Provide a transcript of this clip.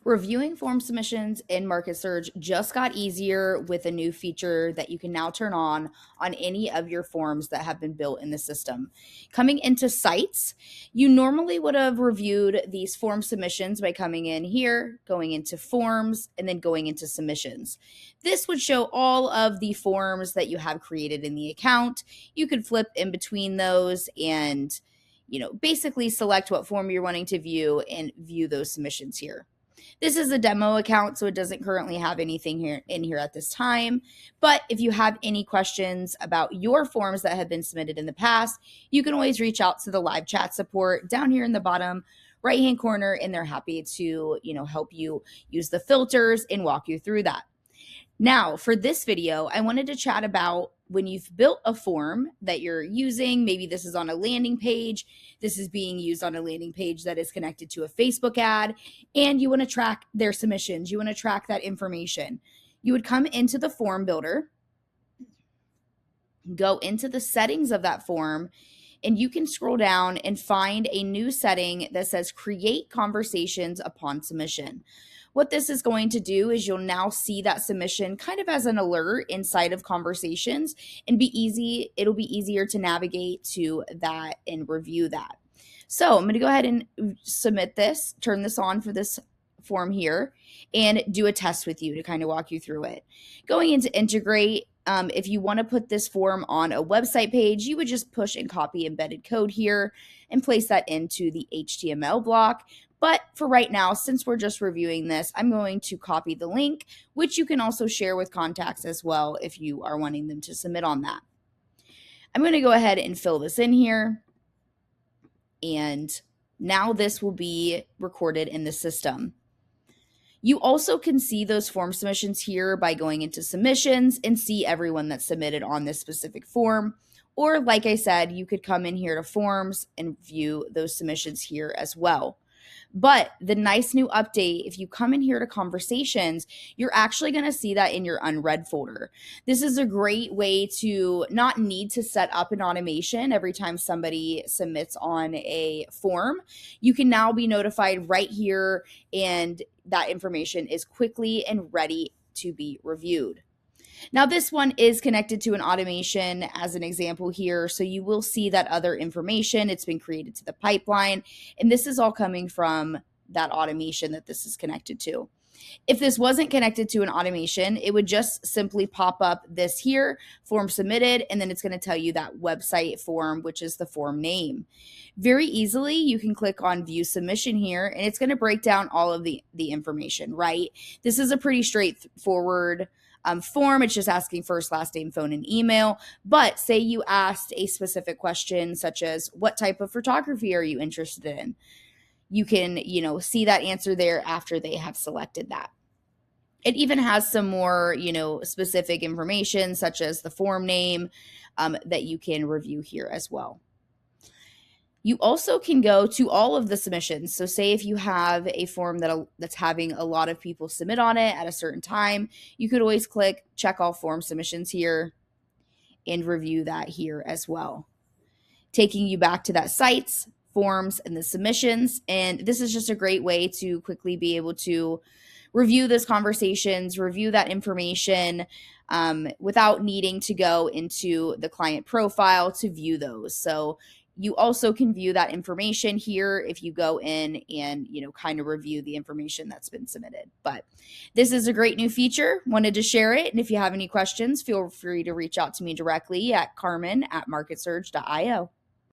Reviewing form submissions in MarketSurge just got easier with a new feature that you can now turn on any of your forms that have been built in the system. Coming into sites, you normally would have reviewed these form submissions by coming in here, going into forms, and then going into submissions. This would show all of the forms that you have created in the account. You could flip in between those and basically select what form you're wanting to view and view those submissions here. This is a demo account, so it doesn't currently have anything here in here at this time. But if you have any questions about your forms that have been submitted in the past, you can always reach out to the live chat support down here in the bottom right-hand corner, and they're happy to, help you use the filters and walk you through that. Now, for this video, I wanted to chat about when you've built a form that you're using. Maybe this is on a landing page. This is being used on a landing page that is connected to a Facebook ad, and you want to track their submissions. You want to track that information. You would come into the form builder, go into the settings of that form, and you can scroll down and find a new setting that says create conversations upon submission. What this is going to do is you'll now see that submission kind of as an alert inside of conversations and it'll be easier to navigate to that and review that. So I'm going to go ahead and submit this, turn this on for this form here, and do a test with you to kind of walk you through it. Going into integrate, if you want to put this form on a website page, you would just push and copy embedded code here and place that into the HTML block. But for right now, since we're just reviewing this, I'm going to copy the link, which you can also share with contacts as well if you are wanting them to submit on that. I'm going to go ahead and fill this in here. And now this will be recorded in the system. You also can see those form submissions here by going into submissions and see everyone that's submitted on this specific form. Or like I said, you could come in here to forms and view those submissions here as well. But the nice new update, if you come in here to conversations, you're actually going to see that in your unread folder. This is a great way to not need to set up an automation every time somebody submits on a form. You can now be notified right here, and that information is quickly and ready to be reviewed. Now, this one is connected to an automation as an example here. So you will see that other information. It's been created to the pipeline. And this is all coming from that automation that this is connected to. If this wasn't connected to an automation, it would just simply pop up this here, form submitted, and then it's going to tell you that website form, which is the form name. Very easily, you can click on view submission here, and it's going to break down all of the information, right? This is a pretty straightforward form. It's just asking first, last name, phone, and email. But say you asked a specific question such as, what type of photography are you interested in? You can, see that answer there after they have selected that. It even has some more, specific information such as the form name that you can review here as well. You also can go to all of the submissions. So say if you have a form that's having a lot of people submit on it at a certain time, you could always click check all form submissions here and review that here as well. Taking you back to that sites, forms, and the submissions. And this is just a great way to quickly be able to review those conversations, review that information without needing to go into the client profile to view those. So you also can view that information here if you go in and, kind of review the information that's been submitted. But this is a great new feature. Wanted to share it. And if you have any questions, feel free to reach out to me directly at Carmen at MarketSurge.io.